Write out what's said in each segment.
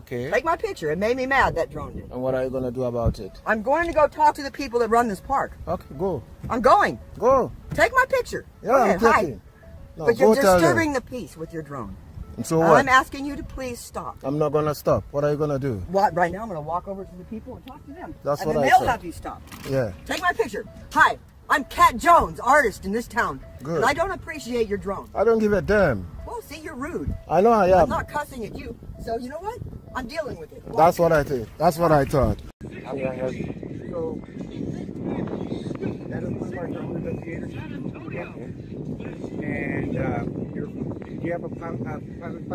Okay. Take my picture. It made me mad, that drone did. And what are you going to do about it? I'm going to go talk to the people that run this park. Okay, go. I'm going. Go. Take my picture. Yeah, I'm taking. No, but you're disturbing the peace with your drone. And so what? I'm asking you to please stop. I'm not going to stop. What are you going to do? What? Right now I'm going to walk over to the people and talk to them. That's what I and said. they'll have you stop. Yeah. Take my picture. Hi, I'm Cat Jones, artist in this town. Good. And I don't appreciate your drone. I don't give a damn. Well, see, you're rude. I know I am. I'm not cussing at you. So you know what? I'm dealing with it. That's what I think. That's what I thought. I'm going to help you. So, that is one of our drone investigators. And do you have a pilot license?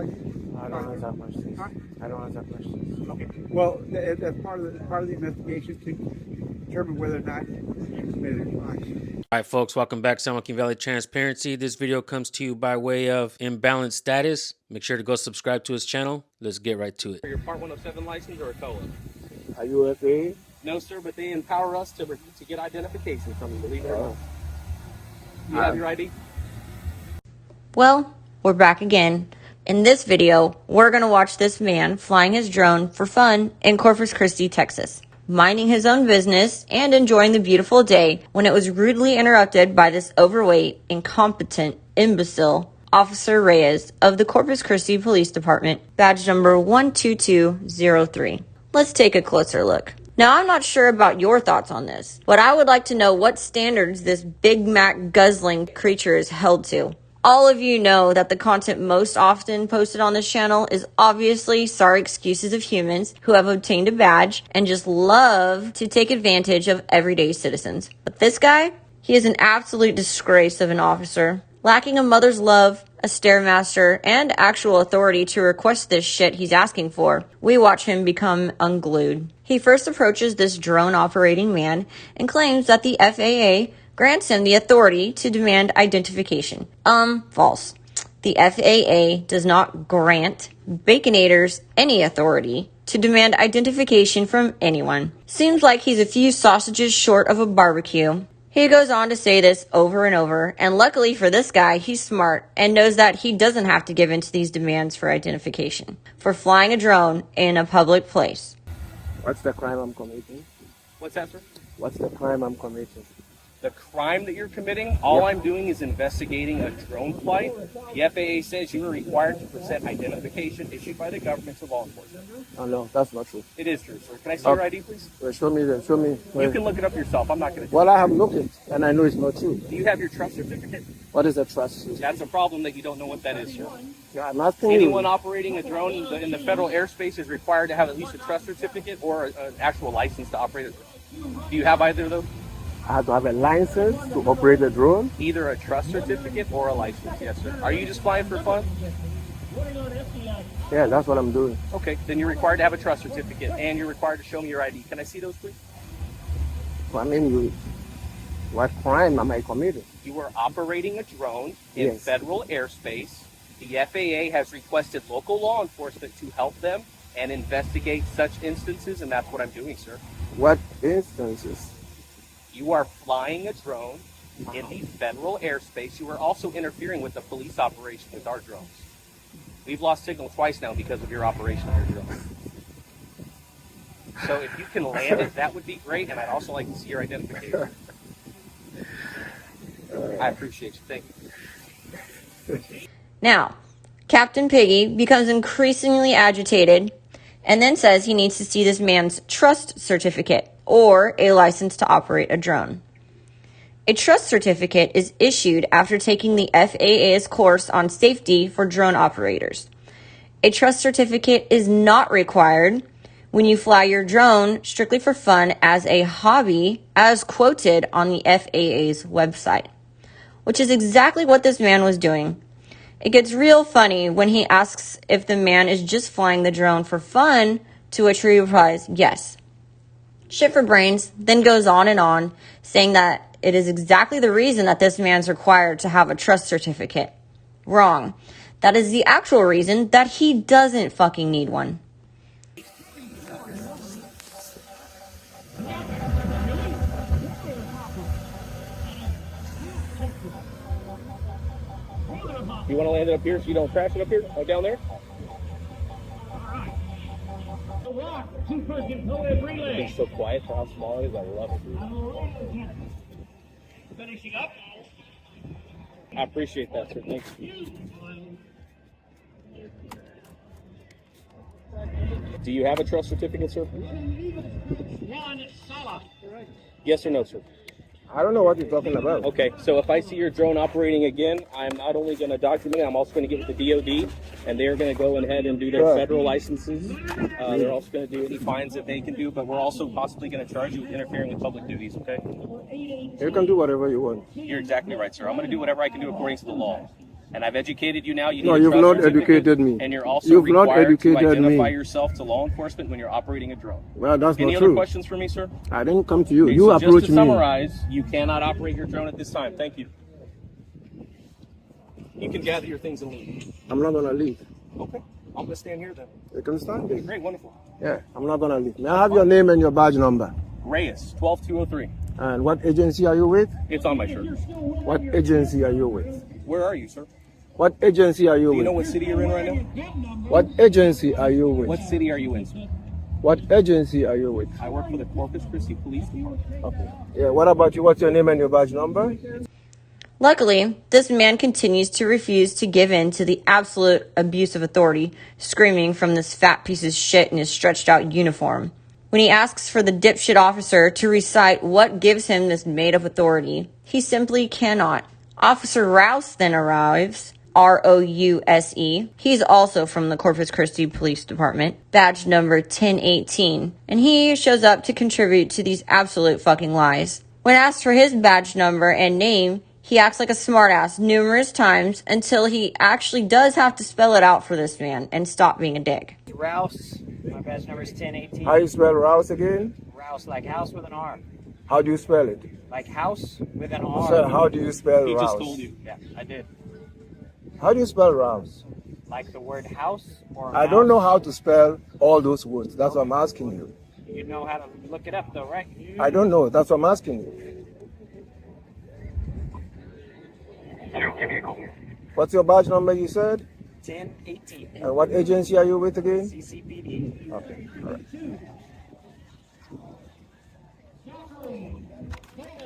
I don't answer questions. Huh? I don't answer questions. Okay. Well, that's part of the investigation to determine whether or not you committed a crime. All right, folks, welcome back to Silicon Valley Transparency. This video comes to you by way of Imbalanced Status. Make sure to go subscribe to his channel. Let's get right to it. Your Part 107 license or a COA? Are you FAA? No, sir, but they empower us to get identification from you, believe it or not. You have your ID? Well, we're back again. In this video, we're going to watch this man flying his drone for fun in Corpus Christi, Texas, minding his own business and enjoying the beautiful day when it was rudely interrupted by this overweight, incompetent, imbecile Officer Reyes of the Corpus Christi Police Department, badge number 12203. Let's take a closer look. Now, I'm not sure about your thoughts on this, but I would like to know what standards this Big Mac guzzling creature is held to. All of you know that the content most often posted on this channel is obviously sorry excuses of humans who have obtained a badge and just love to take advantage of everyday citizens. But this guy, he is an absolute disgrace of an officer, lacking a mother's love, a stairmaster, and actual authority to request this shit he's asking for. We watch him become unglued. He first approaches this drone operating man and claims that the FAA grants him the authority to demand identification. False. The FAA does not grant Baconators any authority to demand identification from anyone. Seems like he's a few sausages short of a barbecue. He goes on to say this over and over, and luckily for this guy, he's smart and knows that he doesn't have to give in to these demands for identification for flying a drone in a public place. What's the crime I'm committing? What's that, sir? What's the crime I'm committing? The crime that you're committing, all I'm doing is investigating a drone flight. The FAA says you are required to present identification issued by the government to law enforcement. Oh, no, that's not true. It is true, sir. Can I see your ID, please? Well, show me. You can look it up yourself. I'm not going to. Well, I have looked it, and I know it's not true. Do you have your trust certificate? What is a trust? That's a problem that you don't know what that is, sir. Yeah, I'm asking Anyone you. operating a drone in the federal airspace is required to have at least a trust certificate or an actual license to operate it. Do you have either of those? I have to have a license to operate a drone. Either a trust certificate or a license, yes, sir. Are you just flying for fun? Yeah, that's what I'm doing. Okay, then you're required to have a trust certificate and you're required to show me your ID. Can I see those, please? So, I mean, what crime am I committing? You are operating a drone in Yes. federal airspace. The FAA has requested local law enforcement to help them and investigate such instances, and that's what I'm doing, sir. What instances? You are flying a drone in the federal airspace. You are also interfering with the police operation with our drones. We've lost signal twice now because of your operation of your drone. So if you can land it, that would be great, and I'd also like to see your identification. I appreciate you. Thank you. Now, Captain Piggy becomes increasingly agitated and then says he needs to see this man's trust certificate or a license to operate a drone. A trust certificate is issued after taking the FAA's course on safety for drone operators. A trust certificate is not required when you fly your drone strictly for fun as a hobby, as quoted on the FAA's website, which is exactly what this man was doing. It gets real funny when he asks if the man is just flying the drone for fun, to which he replies, yes. Shit for brains, then goes on, saying that it is exactly the reason that this man's required to have a trust certificate. Wrong. That is the actual reason that he doesn't fucking need one. You want to land it up here so you don't crash it up here? Or down there? Being so quiet for how small it is, I love it. Finishing up. I appreciate that, sir. Thank you. Do you have a trust certificate, sir? Yes or no, sir? I don't know what you're talking about. Okay, so if I see your drone operating again, I'm not only going to document it, I'm also going to get with the DOD, and they're going to go ahead and do their federal licenses. They're also going to do any fines that they can do, but we're also possibly going to charge you with interfering with public duties, okay? You can do whatever you want. You're exactly right, sir. I'm going to do whatever I can do according to the law. And I've educated you now. You need No, a you've trust not certificate, educated me. And you're also You've not required to educated identify me. yourself to law enforcement when you're operating a drone. Well, that's Any not other true. questions for me, sir? I didn't come to you. Okay, You so approached just to me. summarize, you cannot operate your drone at this time. Thank you. You can gather your things and leave. I'm not gonna leave. Okay. I'm going to stand here then. You can stand there. Great, wonderful. Yeah, I'm not gonna leave. May I have your name and your badge number? Reyes, 12203. And what agency are you with? It's on my shirt. What agency are you with? Where are you, sir? What agency are you Do you know with? what city you're in right now? What agency are you with? What city are you in, sir? What agency are you with? I work for the Corpus Christi Police Department. Okay. Yeah, what about you? What's your name and your badge number? Luckily, this man continues to refuse to give in to the absolute abuse of authority, screaming from this fat piece of shit in his stretched out uniform. When he asks for the dipshit officer to recite what gives him this made-up authority, he simply cannot. Officer Rouse then arrives, Rouse. He's also from the Corpus Christi Police Department, badge number 1018, and he shows up to contribute to these absolute fucking lies. When asked for his badge number and name, he acts like a smartass numerous times until he actually does have to spell it out for this man and stop being a dick. Rouse. My badge number is 1018. How you spell Rouse again? Rouse, like house with an R. How do you spell it? Like house with an R. Sir, how do you spell He Rouse? just told you. Yeah, I did. How do you spell Rouse? Like the word house or I don't know how to spell all those words. That's what I'm asking you. You know how to look it up though, right? I don't know. That's what I'm asking you. What's your badge number you said? 1018. And what agency are you with again? CCPD. Okay, all right.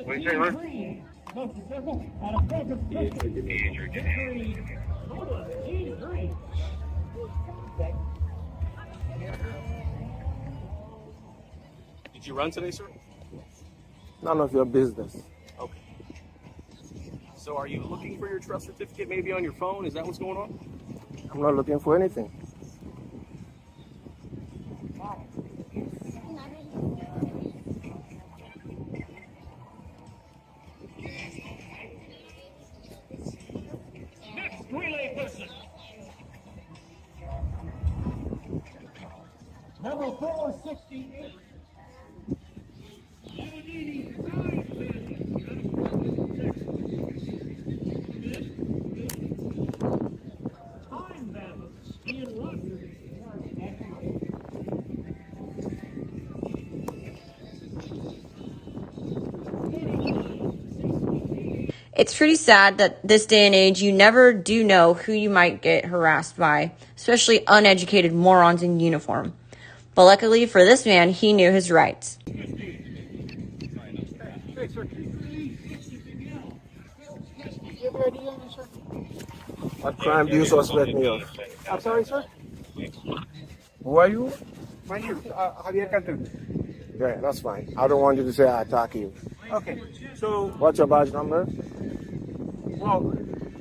What do you say, man? Did you run today, sir? None of your business. Okay. So are you looking for your trust certificate maybe on your phone? Is that what's going on? I'm not looking for anything. Next relay person. Number 468. It's pretty sad that this day and age you never do know who you might get harassed by, especially uneducated morons in uniform. But luckily for this man, he knew his rights. What crime do you suspect me of? I'm sorry, sir. Who are you? My name is Javier Cantú. Yeah, that's fine. I don't want you to say I attack you. Okay, so, What's your badge number? well,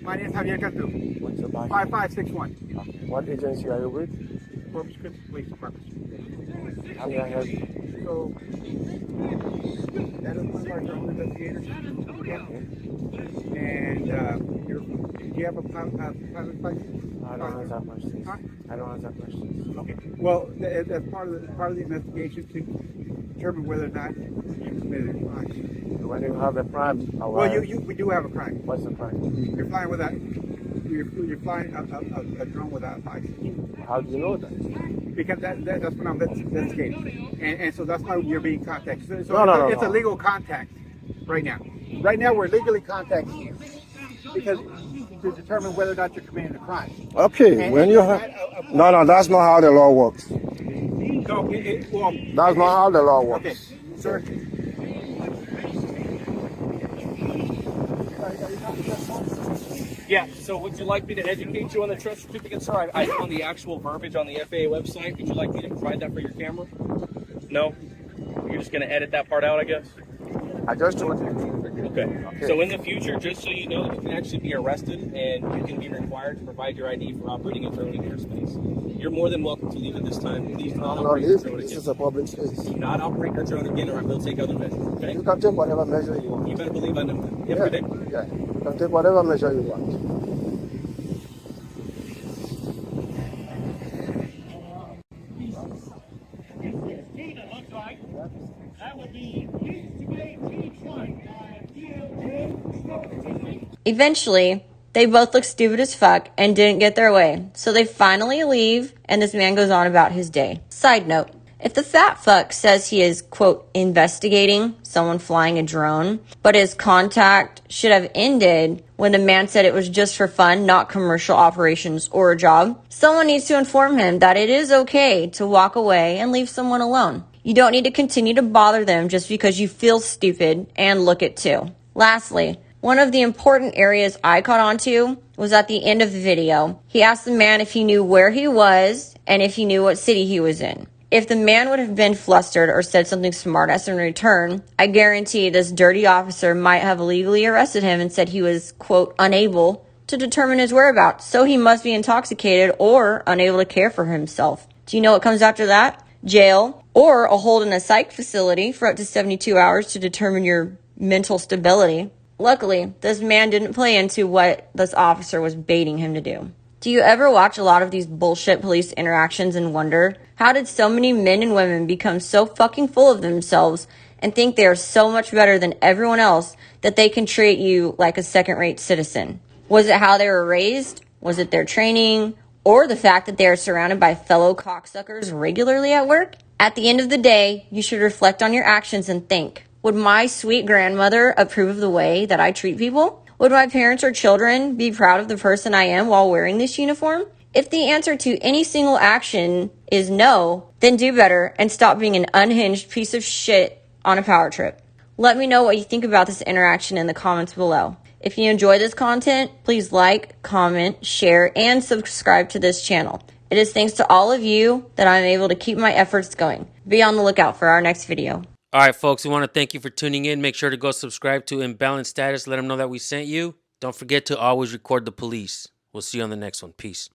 my name is Javier Cantú. What's your badge? 5561. What agency are you with? Corpus Christi Police Department. How may I help you? So, that is one of our drone investigators. And do you have a pilot license? I don't answer questions. Huh? I don't answer questions. Okay. Well, as part of the investigation to determine whether or not you committed a crime. When you have a crime, Well, we do have a crime. What's the crime? You're flying without. You're flying a drone without a license. How do you know that? Because that's what I'm investigating, and so that's why you're being contacted. So No, it's no. a legal contact right now. Right now, we're legally contacting you because to determine whether or not you're committing a crime. Okay, And when you have... No, that's not how the law works. No, well, That's not how the law works. okay, sir. Yeah, so would you like me to educate you on the trust certificate, sir? I found the actual verbiage on the FAA website. Would you like me to provide that for your camera? No? You're just going to edit that part out, I guess? I just told you. Okay. So in the future, just so you know, you can actually be arrested and you can be required to provide your ID for operating in felony airspace. You're more than welcome to leave at this time. Please do not I'm not operate your leaving. drone This again. is a public space. Do not operate your drone again or I will take other measures, okay? You can take whatever measure you want. You better believe I know that. You have a good day. Yeah. You can take whatever measure you want. Tina looks like that would be used to be teach one by Eventually, they both look stupid as fuck and didn't get their way, so they finally leave and this man goes on about his day. Side note, if the fat fuck says he is, quote, investigating someone flying a drone, but his contact should have ended when the man said it was just for fun, not commercial operations or a job, someone needs to inform him that it is okay to walk away and leave someone alone. You don't need to continue to bother them just because you feel stupid and look it too. Lastly, one of the important areas I caught on to was at the end of the video. He asked the man if he knew where he was and if he knew what city he was in. If the man would have been flustered or said something smartass in return, I guarantee this dirty officer might have legally arrested him and said he was, quote, unable to determine his whereabouts, so he must be intoxicated or unable to care for himself. Do you know what comes after that? Jail or a hold in a psych facility for up to 72 hours to determine your mental stability. Luckily, this man didn't play into what this officer was baiting him to do. Do you ever watch a lot of these bullshit police interactions and wonder, how did so many men and women become so fucking full of themselves and think they are so much better than everyone else that they can treat you like a second-rate citizen? Was it how they were raised? Was it their training? Or the fact that they are surrounded by fellow cocksuckers regularly at work? At the end of the day, you should reflect on your actions and think, would my sweet grandmother approve of the way that I treat people? Would my parents or children be proud of the person I am while wearing this uniform? If the answer to any single action is no, then do better and stop being an unhinged piece of shit on a power trip. Let me know what you think about this interaction in the comments below. If you enjoy this content, please like, comment, share, and subscribe to this channel. It is thanks to all of you that I'm able to keep my efforts going. Be on the lookout for our next video. All right, folks, we want to thank you for tuning in. Make sure to go subscribe to Imbalanced Status. Let them know that we sent you. Don't forget to always record the police. We'll see you on the next one. Peace.